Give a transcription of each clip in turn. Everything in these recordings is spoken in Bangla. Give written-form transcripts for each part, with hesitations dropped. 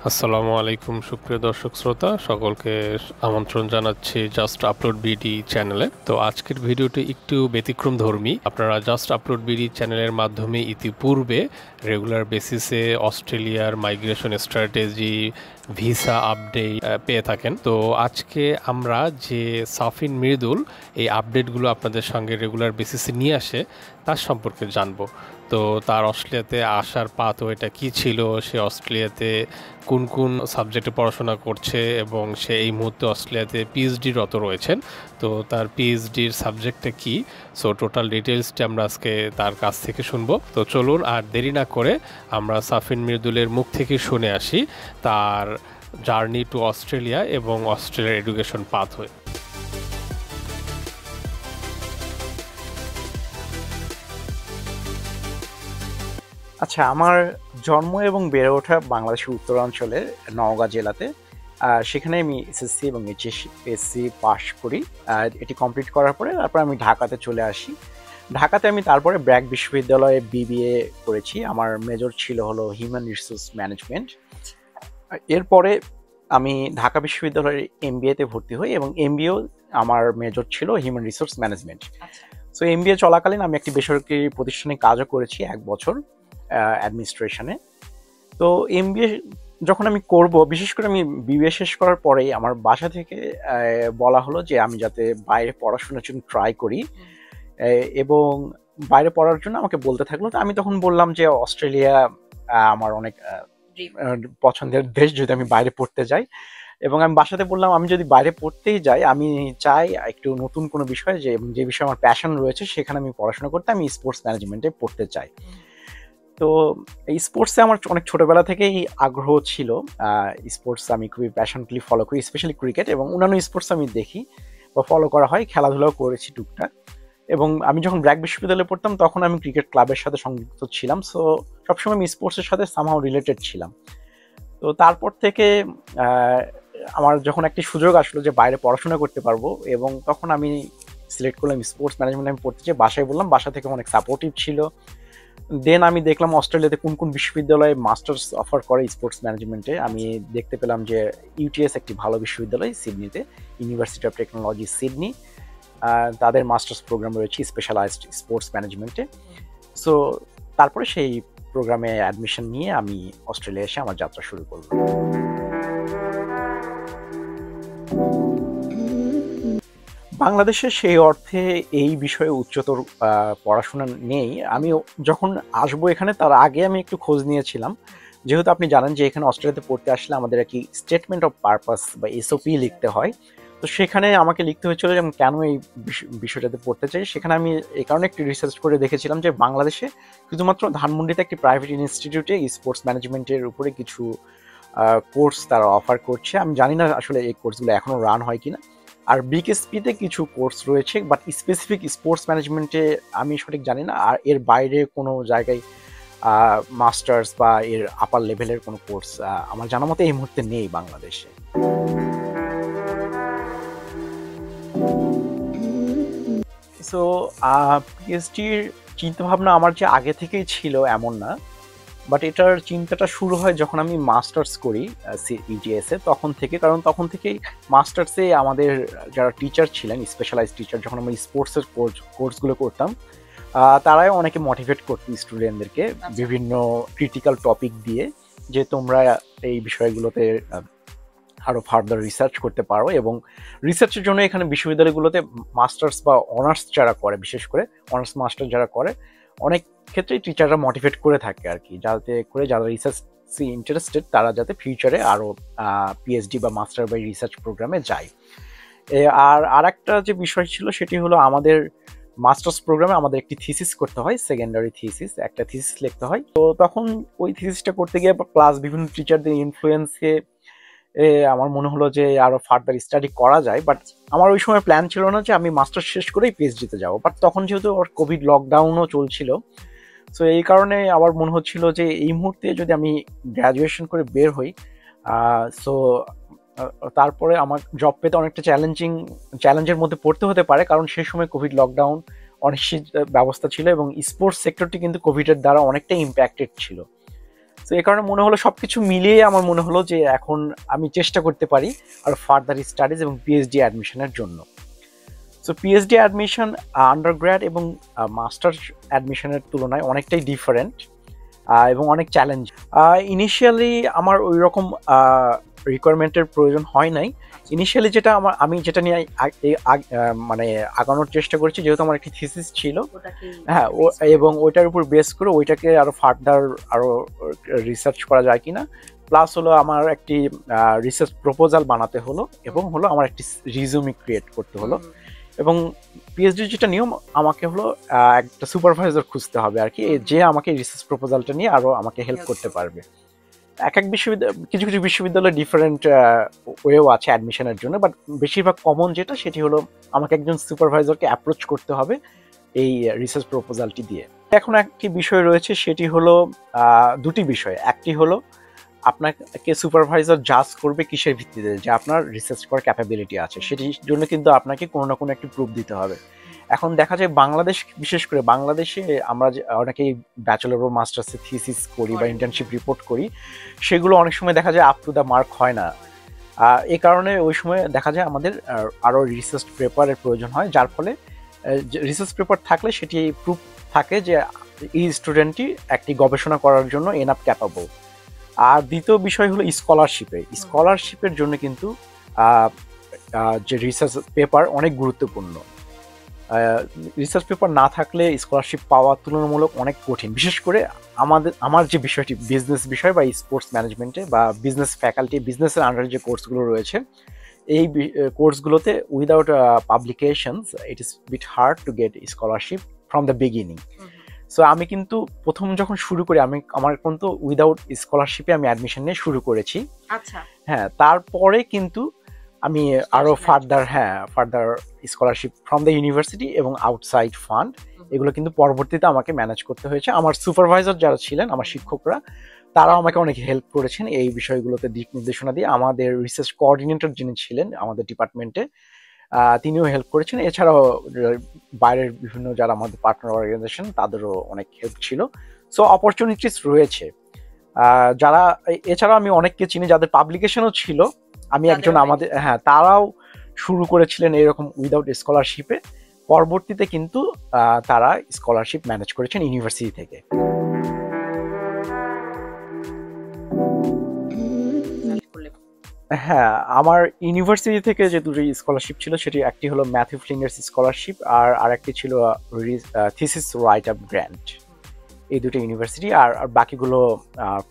আসসালামু আলাইকুম সুপ্রিয় দর্শক শ্রোতা সকলকে আমন্ত্রণ জানাচ্ছি জাস্ট আপলোড বিডি চ্যানেলে। তো আজকের ভিডিওটি একটু ব্যতিক্রম ধর্মী। আপনারা জাস্ট আপলোড বিডি চ্যানেলের মাধ্যমে ইতিপূর্বে রেগুলার বেসিসে অস্ট্রেলিয়ার মাইগ্রেশন স্ট্র্যাটেজি, ভিসা আপডেট পেয়ে থাকেন। তো আজকে আমরা যে সাফিন মৃদুল এই আপডেটগুলো আপনাদের সঙ্গে রেগুলার বেসিসে নিয়ে আসে তার সম্পর্কে জানবো। তো তার অস্ট্রেলিয়াতে আসার পাথওয়েটা কী ছিল, সে অস্ট্রেলিয়াতে কোন কোন সাবজেক্টে পড়াশোনা করছে এবং সে এই মুহূর্তে অস্ট্রেলিয়াতে পিএইচডিরত রয়েছেন। তো তার পিএইচডির সাবজেক্টটা কি, সো টোটাল ডিটেলসটি আমরা আজকে তার কাছ থেকে শুনবো। তো চলুন আর দেরি না করে আমরা সাফিন মৃদুলের মুখ থেকে শুনে আসি তার জার্নি টু অস্ট্রেলিয়া এবং অস্ট্রেলিয়ার এডুকেশন পাথওয়ে। আচ্ছা, আমার জন্ম এবং বেড়ে ওঠা বাংলাদেশের উত্তরাঞ্চলের নওগাঁ জেলাতে। সেখানে আমি এসএসসি এবং এইচএসসি পাশ করি। এটি কমপ্লিট করার পরে তারপর আমি ঢাকাতে চলে আসি। ঢাকাতে আমি তারপরে ব্র্যাক বিশ্ববিদ্যালয়ে বিবিএ করেছি। আমার মেজর ছিল হলো হিউম্যান রিসোর্স ম্যানেজমেন্ট। এরপরে আমি ঢাকা বিশ্ববিদ্যালয়ের এমবিএতে ভর্তি হই এবং এমবিএও আমার মেজর ছিল human resource management. So MBA চলাকালীন আমি একটি বেসরকারি প্রতিষ্ঠানে কাজও করেছি 1 বছর অ্যাডমিনিস্ট্রেশনে। তো এমবিএ যখন আমি করব, বিশেষ করে আমি বিবিএ শেষ করার পরেই আমার বাসা থেকে বলা হলো যে আমি যাতে বাইরে পড়াশোনার জন্য ট্রাই করি এবং বাইরে পড়ার জন্য আমাকে বলতে থাকলো। তো আমি তখন বললাম যে অস্ট্রেলিয়া আমার অনেক পছন্দের দেশ যদি আমি বাইরে পড়তে যাই। এবং আমি বাসাতে বললাম আমি যদি বাইরে পড়তেই যাই, আমি চাই একটু নতুন কোনো বিষয়, যে বিষয়ে আমার প্যাশন রয়েছে সেখানে আমি পড়াশোনা করতে, আমি স্পোর্টস ম্যানেজমেন্টে পড়তে চাই। তো এই স্পোর্টসে আমার অনেক ছোটবেলা থেকেই আগ্রহ ছিল। স্পোর্টস আমি খুবই প্যাশনেটলি ফলো করি, স্পেশালি ক্রিকেট এবং অন্যান্য স্পোর্টস আমি দেখি বা ফলো করা হয়, খেলাধুলাও করেছি টুকটাক। এবং আমি যখন ব্র্যাক বিশ্ববিদ্যালয়ে পড়তাম তখন আমি ক্রিকেট ক্লাবের সাথে সংযুক্ত ছিলাম। সো সবসময় আমি স্পোর্টসের সাথে সামহাও রিলেটেড ছিলাম। তো তারপর থেকে আমার যখন একটি সুযোগ আসলো যে বাইরে পড়াশোনা করতে পারবো, এবং তখন আমি সিলেক্ট করলাম স্পোর্টস ম্যানেজমেন্ট আমি পড়তে চাই। বাসায় বললাম, বাসা থেকে অনেক সাপোর্টিভ ছিল। দেন আমি দেখলাম অস্ট্রেলিয়াতে কোন কোন বিশ্ববিদ্যালয়ে মাস্টার্স অফার করে স্পোর্টস ম্যানেজমেন্টে। আমি দেখতে পেলাম যে ইউটিএস একটি ভালো বিশ্ববিদ্যালয় সিডনিতে, ইউনিভার্সিটি অফ টেকনোলজি সিডনি, তাদের মাস্টার্স প্রোগ্রাম রয়েছে স্পেশালাইজড স্পোর্টস ম্যানেজমেন্টে। সো তারপরে সেই প্রোগ্রামে অ্যাডমিশন নিয়ে আমি অস্ট্রেলিয়া এসে আমার যাত্রা শুরু করলাম। বাংলাদেশে সেই অর্থে এই বিষয়ে উচ্চতর পড়াশোনা নেই। আমি যখন আসবো এখানে তার আগে আমি একটু খোঁজ নিয়েছিলাম, যেহেতু আপনি জানেন যে এখানে অস্ট্রেলিয়াতে পড়তে আসলে আমাদের একটি স্টেটমেন্ট অফ পারপাস বা এসওপি লিখতে হয়। তো সেখানে আমাকে লিখতে হয়েছিল যে আমি কেন এই বিষয়টাতে পড়তে চাই। সেখানে আমি এই কারণে একটু রিসার্চ করে দেখেছিলাম যে বাংলাদেশে শুধুমাত্র ধানমন্ডিতে একটি প্রাইভেট ইনস্টিটিউটে স্পোর্টস ম্যানেজমেন্টের উপরে কিছু কোর্স তারা অফার করছে। আমি জানি না আসলে এই কোর্সগুলো এখনও রান হয় কিনা। আর বিকেএসপিতে কিছু কোর্স রয়েছে, বাট স্পেসিফিক স্পোর্টস ম্যানেজমেন্টে আমি সঠিক জানি না। আর এর বাইরে কোনো জায়গায় মাস্টার্স বা এর আপার লেভেলের কোনো কোর্স আমার জানা মতে এই মুহূর্তে নেই বাংলাদেশে। সো পিএইচডির চিন্তাভাবনা আমার যে আগে থেকেই ছিল এমন না, বাট এটার চিন্তাটা শুরু হয় যখন আমি মাস্টার্স করি ইউটিএসে, তখন থেকে। কারণ তখন থেকেই মাস্টার্সে আমাদের যারা টিচার ছিলেন, স্পেশালাইজ টিচার, যখন আমরা স্পোর্টসের কোর্সগুলো করতাম, তারাই অনেকে মোটিভেট করতো স্টুডেন্টদেরকে বিভিন্ন ক্রিটিক্যাল টপিক দিয়ে, যে তোমরা এই বিষয়গুলোতে আরও ফার্দার রিসার্চ করতে পারো। এবং রিসার্চের জন্য এখানে বিশ্ববিদ্যালয়গুলোতে মাস্টার্স বা অনার্স যারা করে, বিশেষ করে অনার্স মাস্টার যারা করে, অনেক ক্ষেত্রেই টিচাররা মোটিভেট করে থাকে আর কি, যাতে করে যারা রিসার্চে ইন্টারেস্টেড তারা যাতে ফিউচারে আরও পিএইচডি বা মাস্টার বা রিসার্চ প্রোগ্রামে যায়। আর একটা যে বিষয় ছিল সেটি হলো আমাদের মাস্টার্স প্রোগ্রামে আমাদের একটি থিসিস করতে হয়, সেকেন্ডারি থিসিস, একটা থিসিস লিখতে হয়। তো তখন ওই থিসিসটা করতে গিয়ে প্লাস বিভিন্ন টিচারদের ইনফ্লুয়েন্সে আমার মনে হলো যে আরো ফার্দার স্টাডি করা যায়। বাট আমার ওই সময় প্ল্যান ছিল না যে আমি মাস্টার্স শেষ করেই পিএইচডিতে যাবো। বাট তখন যেহেতু কোভিড লকডাউনও চলছিল, সো এই কারণে আমার মনে হচ্ছিল যে এই মুহূর্তে যদি আমি গ্র্যাজুয়েশন করে বের হই, সো তারপরে আমার জব পেতে অনেকটা চ্যালেঞ্জের মধ্যে পড়তে হতে পারে, কারণ সেই সময় কোভিড লকডাউন, অনিশ্চিত ব্যবস্থা ছিল এবং স্পোর্টস সেক্টরটি কিন্তু কোভিডের দ্বারা অনেকটা ইম্প্যাক্টেড ছিল। তো এই কারণে মনে হলো সবকিছু মিলিয়ে আমার মনে হলো যে এখন আমি চেষ্টা করতে পারি আর ফার্দার স্টাডিজ এবং পিএইচডি অ্যাডমিশনের জন্য। সো পিএইচডি অ্যাডমিশন আন্ডারগ্র্যাড এবং মাস্টার্স অ্যাডমিশনের তুলনায় অনেকটাই ডিফারেন্ট এবং অনেক চ্যালেঞ্জ। ইনিশিয়ালি আমার ওই রকম রিকোয়ারমেন্টের প্রয়োজন হয় নাই। ইনিশিয়ালি যেটা আমি যেটা নিয়ে মানে আগানোর চেষ্টা করেছি, যেহেতু আমার একটি থিসিস ছিল, হ্যাঁ, এবং ওইটার উপর বেস করে ওইটাকে আরো ফার্দার আরো রিসার্চ করা যায় কিনা, প্লাস হলো আমার একটি রিসার্চ প্রপোজাল বানাতে হলো, এবং হলো আমার একটি রিজিউমি ক্রিয়েট করতে হলো, এবং পিএইচডি যেটা নিয়ম আমাকে হলো একটা সুপারভাইজার খুঁজতে হবে আর কি, যে আমাকে রিসার্চ প্রপোজালটা নিয়ে আরো আমাকে হেল্প করতে পারবে। এক এক বিশ্ববিদ্যালয়, কিছু কিছু বিশ্ববিদ্যালয়ে ডিফারেন্ট ওয়েও আছে অ্যাডমিশনের জন্য, বাট বেশিরভাগ কমন যেটা সেটি হলো আমাকে একজন সুপারভাইজারকে অ্যাপ্রোচ করতে হবে এই রিসার্চ প্রপোজালটি দিয়ে। এখন একটি বিষয় রয়েছে, সেটি হলো দুটি বিষয়। একটি হলো আপনাকে সুপারভাইজার জাজ করবে কিসের ভিত্তিতে, যে আপনার রিসার্চ করার ক্যাপাবিলিটি আছে, সেটির জন্য কিন্তু আপনাকে কোনো না কোনো একটি প্রুফ দিতে হবে। এখন দেখা যায় বাংলাদেশ, বিশেষ করে বাংলাদেশে আমরা অনেকেই ব্যাচেলর বা মাস্টার্সে থিসিস করি বা ইন্টার্নশিপ রিপোর্ট করি, সেগুলো অনেক সময় দেখা যায় আপ টু দ্য মার্ক হয় না। এই কারণে ওই সময় দেখা যায় আমাদের আরও রিসার্চ পেপারের প্রয়োজন হয়, যার ফলে রিসার্চ পেপার থাকলে সেটি প্রুফ থাকে যে এই স্টুডেন্টটি একটি গবেষণা করার জন্য এনাফ ক্যাপাবল। আর দ্বিতীয় বিষয় হলো স্কলারশিপের জন্য কিন্তু যে রিসার্চ পেপার অনেক গুরুত্বপূর্ণ। রিসার্চ পেপার না থাকলে স্কলারশিপ পাওয়া তুলনামূলক অনেক কঠিন, বিশেষ করে আমার যে বিষয়টি বিজনেস বিষয় বা স্পোর্টস ম্যানেজমেন্টে বা বিজনেস ফ্যাকাল্টি, বিজনেসের আন্ডারে যে কোর্সগুলো রয়েছে, এই কোর্সগুলোতে without publications it is bit hard to get scholarship from the beginning. So আমি কিন্তু প্রথম যখন শুরু করি, আমার কিন্তু উইদাউট স্কলারশিপে আমি অ্যাডমিশন নিয়ে শুরু করেছি। আচ্ছা, হ্যাঁ, তারপরে কিন্তু আমি আরো further scholarship from the university এবং আউটসাইড ফান্ড, এগুলো কিন্তু পরবর্তীতে আমাকে ম্যানেজ করতে হয়েছে। আমার সুপারভাইজার যারা ছিলেন, আমার শিক্ষকরা, তারাও আমাকে অনেক হেল্প করেছেন এই বিষয়গুলোতে দিক নির্দেশনা দিয়ে। আমাদের রিসার্চ কোঅর্ডিনেটর যিনি ছিলেন আমাদের ডিপার্টমেন্টে, তিনিও হেল্প করেছেন। এছাড়াও বাইরের বিভিন্ন যারা আমাদের পার্টনার অর্গানাইজেশন, তাদেরও অনেক হেল্প ছিল। সো অপরচুনিটিস রয়েছে। যারা এছাড়াও আমি অনেককে চিনি যাদের পাবলিকেশনও ছিল, আমি একজন, আমাদের, হ্যাঁ, তারাও শুরু করেছিলেন এরকম উইদাউট স্কলারশিপে। পরবর্তীতে কিন্তু তারা স্কলারশিপ ম্যানেজ করেছেন ইউনিভার্সিটি থেকে। হ্যাঁ, আমার ইউনিভার্সিটি থেকে যে দুটি স্কলারশিপ ছিল, সেটি একটি হলো ম্যাথিউ ফ্লিঙ্গার্স স্কলারশিপ, আর আরেকটি ছিল থিসিস রাইট আপ গ্র্যান্ট। এই দুটো ইউনিভার্সিটি, আর বাকিগুলো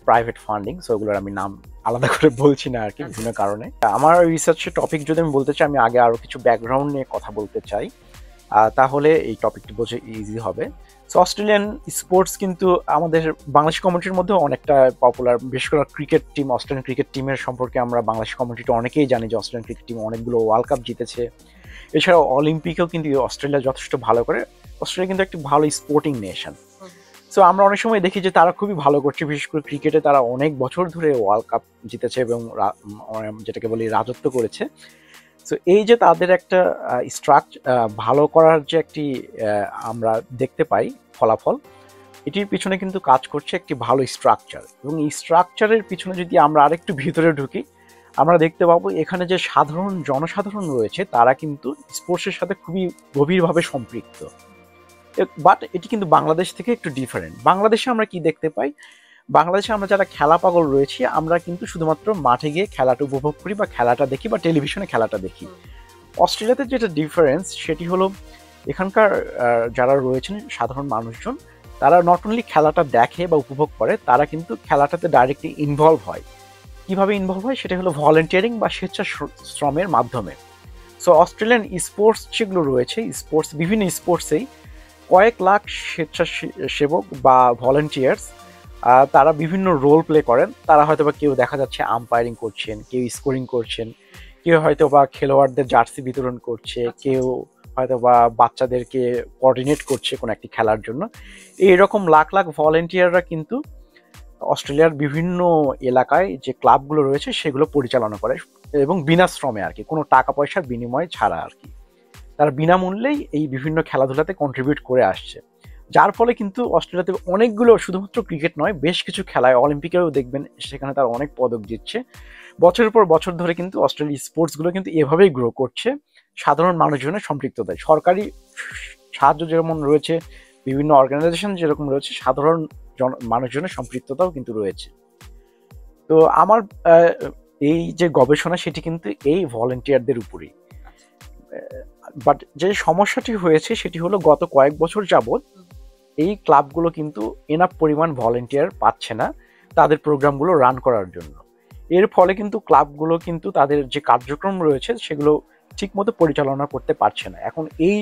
প্রাইভেট ফান্ডিং, সো ওগুলোর আমি নাম আলাদা করে বলছি না আর কি, বিভিন্ন কারণে। আমার রিসার্চের টপিক যদি আমি বলতে চাই, আমি আগে আরো কিছু ব্যাকগ্রাউন্ড নিয়ে কথা বলতে চাই, তাহলে এই টপিকটি বোঝা ইজি হবে। সো অস্ট্রেলিয়ান স্পোর্টস কিন্তু আমাদের বাংলাদেশ কমিউনিটির মধ্যে অনেকটা পপুলার। বিশেষ করে ক্রিকেট টিম, অস্ট্রেলিয়ান ক্রিকেট টিমের সম্পর্কে আমরা বাংলাদেশ কমিউনিটি অনেকেই জানি যে অস্ট্রেলিয়ান ক্রিকেট টিম অনেকগুলো ওয়ার্ল্ড কাপ জিতেছে। এছাড়াও অলিম্পিকেও কিন্তু অস্ট্রেলিয়া যথেষ্ট ভালো করে। অস্ট্রেলিয়া কিন্তু একটি ভালো স্পোর্টিং নেশন। সো আমরা অনেক সময় দেখি যে তারা খুবই ভালো করছে, বিশেষ করে ক্রিকেটে তারা অনেক বছর ধরে ওয়ার্ল্ড কাপ জিতেছে এবং যেটাকে বলি রাজত্ব করেছে। সো এই যে তাদের একটা ভালো করার যে একটি আমরা দেখতে পাই ফলাফল, এটির পিছনে কিন্তু কাজ করছে একটি ভালো স্ট্রাকচার। এবং এই স্ট্রাকচারের পিছনে যদি আমরা আরেকটু ভিতরে ঢুকি, আমরা দেখতে পাবো এখানে যে জনসাধারণ রয়েছে, তারা কিন্তু স্পোর্টসের সাথে খুবই গভীরভাবে সম্পৃক্ত। বাট এটি কিন্তু বাংলাদেশ থেকে একটু ডিফারেন্ট। বাংলাদেশে আমরা কি দেখতে পাই, বাংলাদেশে আমরা যারা খেলা পাগল রয়েছি, আমরা কিন্তু শুধুমাত্র মাঠে গিয়ে খেলাটা উপভোগ করি বা খেলাটা দেখি বা টেলিভিশনে খেলাটা দেখি। অস্ট্রেলিয়াতে যেটা ডিফারেন্স, সেটি হলো এখানকার যারা রয়েছেন সাধারণ মানুষজন, তারা নট অনলি খেলাটা দেখে বা উপভোগ করে, তারা কিন্তু খেলাটাতে ডাইরেক্টলি ইনভলভ হয়। কিভাবে ইনভলভ হয়, সেটা হলো ভলেন্টিয়ারিং বা স্বেচ্ছাশ্রমের মাধ্যমে। সো অস্ট্রেলিয়ান স্পোর্টস যেগুলো রয়েছে, বিভিন্ন স্পোর্টসেই কয়েক লাখ স্বেচ্ছাসেবক বা ভলেন্টিয়ার্স, তারা বিভিন্ন রোল প্লে করেন। তারা হয়তো বা কেউ দেখা যাচ্ছে আম্পায়ারিং করছেন, কেউ স্কোরিং করছেন, কেউ হয়তো বা খেলোয়াড়দের জার্সি বিতরণ করছে, কেউ হয়তো বা বাচ্চাদেরকে কোঅর্ডিনেট করছে কোনো একটি খেলার জন্য। এইরকম লাখ লাখ ভলেন্টিয়াররা কিন্তু অস্ট্রেলিয়ার বিভিন্ন এলাকায় যে ক্লাবগুলো রয়েছে সেগুলো পরিচালনা করে, এবং বিনা শ্রমে আর কি, কোনো টাকা পয়সার বিনিময় ছাড়া আর কি। তারা বিনামূল্যেই এই বিভিন্ন খেলাধুলাতে কন্ট্রিবিউট করে আসছে। যার ফলে কিন্তু অস্ট্রেলিয়াতে অনেকগুলো শুধুমাত্র ক্রিকেট নয়, বেশ কিছু খেলায় অলিম্পিকেও দেখবেন সেখানে তারা অনেক পদক জিতছে। বছরের পর বছর ধরে কিন্তু অস্ট্রেলিয়া স্পোর্টসগুলো কিন্তু এভাবেই গ্রো করছে সাধারণ মানুষজনের সম্পৃক্ততায়। সরকারি সাহায্য যেমন রয়েছে, বিভিন্ন অর্গানাইজেশন যেরকম রয়েছে, সাধারণ মানুষজনের সম্পৃক্ততাও কিন্তু রয়েছে। তো আমার এই যে গবেষণা সেটি কিন্তু এই ভলেন্টিয়ারদের উপরেই। বাট যে সমস্যাটি হয়েছে সেটি হলো গত কয়েক বছর যাবৎ এই ক্লাবগুলো কিন্তু এনাফ পরিমাণ ভলেন্টিয়ার পাচ্ছে না তাদের প্রোগ্রামগুলো রান করার জন্য। এর ফলে কিন্তু ক্লাবগুলো কিন্তু তাদের যে কার্যক্রম রয়েছে সেগুলো ঠিকমতো পরিচালনা করতে পারছে না। এখন এই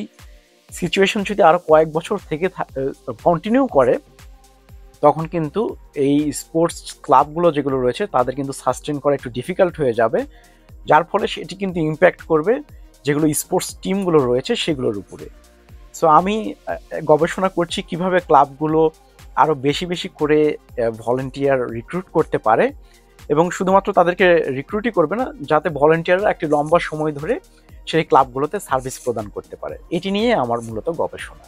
সিচুয়েশন যদি আরো কয়েক বছর থেকে কন্টিনিউ করে, তখন কিন্তু এই স্পোর্টস ক্লাবগুলো যেগুলো রয়েছে তাদের কিন্তু সাস্টেন করা একটু ডিফিকাল্ট হয়ে যাবে, যার ফলে সেটি কিন্তু ইম্প্যাক্ট করবে যেগুলো স্পোর্টস টিমগুলো রয়েছে সেগুলোর উপরে। সো আমি গবেষণা করছি কিভাবে ক্লাবগুলো আরো বেশি বেশি করে ভলেন্টিয়ার রিক্রুট করতে পারে, এবং শুধুমাত্র তাদেরকে রিক্রুটই করবে না, যাতে ভলেন্টিয়াররা একটি লম্বা সময় ধরে সেই ক্লাবগুলোতে সার্ভিস প্রদান করতে পারে। এটি নিয়ে আমার মূলত গবেষণা।